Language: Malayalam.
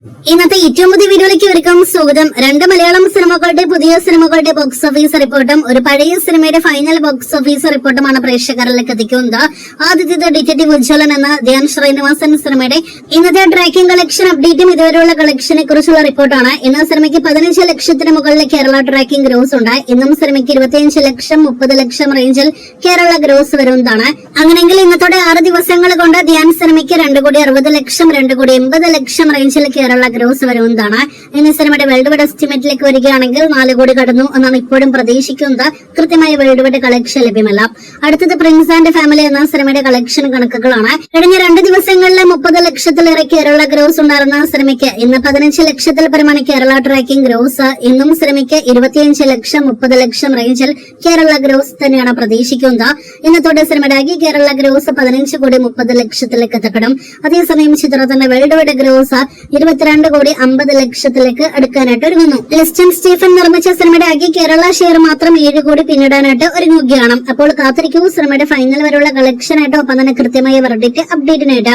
ഇന്നത്തെ ഏറ്റവും പുതിയ വീഡിയോയിലേക്ക് ഇവർക്കും സ്വാഗതം. രണ്ട് മലയാളം സിനിമകളുടെ പുതിയ സിനിമകളുടെ ബോക്സ് ഓഫീസ് റിപ്പോർട്ടും ഒരു പഴയ സിനിമയുടെ ഫൈനൽ ബോക്സ് ഓഫീസ് റിപ്പോർട്ടുമാണ് പ്രേക്ഷകരിലേക്ക് എത്തിക്കുന്നത്. ആദ്യത്തേത് ഡിറ്റക്റ്റീവ് ഉജ്ജ്വലൻ എന്ന ധ്യാൻ ശ്രീനിവാസൻ സിനിമയുടെ ഇന്നത്തെ ട്രാക്കിംഗ് കളക്ഷൻ അപ്ഡേറ്റും ഇതുവരെയുള്ള കളക്ഷനെ കുറിച്ചുള്ള റിപ്പോർട്ടാണ്. ഇന്ന് സിനിമയ്ക്ക് 15 ലക്ഷത്തിന് മുകളിൽ കേരള ട്രാക്കിംഗ് ഗ്രോസ് ഉണ്ട്. ഇന്നും സിനിമയ്ക്ക് 25 ലക്ഷം 30 ലക്ഷം റേഞ്ചിൽ കേരള ഗ്രോസ് വരുന്നതാണ്. അങ്ങനെയെങ്കിൽ ഇന്നത്തോടെ 6 ദിവസങ്ങൾ കൊണ്ട് ധ്യാൻ സിനിമയ്ക്ക് 2,60 ലക്ഷം 2,80 ലക്ഷം റേഞ്ചിൽ കേരള ഗ്രോസ് വരുന്നതാണ്. ഇന്ന് സിനിമയുടെ വേൾഡ് വൈഡ് എസ്റ്റിമേറ്റിലേക്ക് വരികയാണെങ്കിൽ 4 കോടി കടന്നു എന്നാണ് ഇപ്പോഴും പ്രതീക്ഷിക്കുന്നത്. കൃത്യമായ വേൾഡ് വൈഡ് കളക്ഷൻ ലഭ്യമല്ല. അടുത്തത് പ്രിൻസ് ആൻഡ് ഫാമിലി എന്ന സിനിമയുടെ കളക്ഷൻ കണക്കുകളാണ്. കഴിഞ്ഞ 2 ദിവസങ്ങളിൽ 30 ലക്ഷത്തിലേറെ കേരള ഗ്രോസ് ഉണ്ടായിരുന്ന സിനിമയ്ക്ക് ഇന്ന് 15 ലക്ഷത്തിൽ പരമാണ് കേരള ട്രാക്കിംഗ് ഗ്രോസ്. ഇന്നും സിനിമയ്ക്ക് 25 ലക്ഷം 30 ലക്ഷം റേഞ്ചിൽ കേരള ഗ്രോസ് തന്നെയാണ് പ്രതീക്ഷിക്കുന്നത്. ഇന്നത്തോടെ സിനിമയുടെ ആകെ കേരള ഗ്രോസ് 15 കോടി 30 ലക്ഷത്തിലേക്ക് എത്തപ്പെടും. അതേസമയം ചിത്രത്തിന്റെ വേൾഡ് വൈഡ് ഗ്രോസ് 22 കോടി 50 ലക്ഷത്തിലേക്ക് അടുക്കാനായിട്ട് ഒരുങ്ങുന്നു. ലിസ്റ്റൻ സ്റ്റീഫൻ നിർമ്മിച്ച സിനിമയുടെ ആകെ കേരള ഷെയർ മാത്രം 7 കോടി പിന്നിടാനായിട്ട് ഒരുങ്ങുകയാണ്. അപ്പോൾ കാത്തിരിക്കൂ സിനിമയുടെ ഫൈനൽ വരെയുള്ള കളക്ഷനായിട്ട്, ഒപ്പം തന്നെ കൃത്യമായ വെർഡിക്റ്റ് അപ്ഡേറ്റിനായിട്ട്.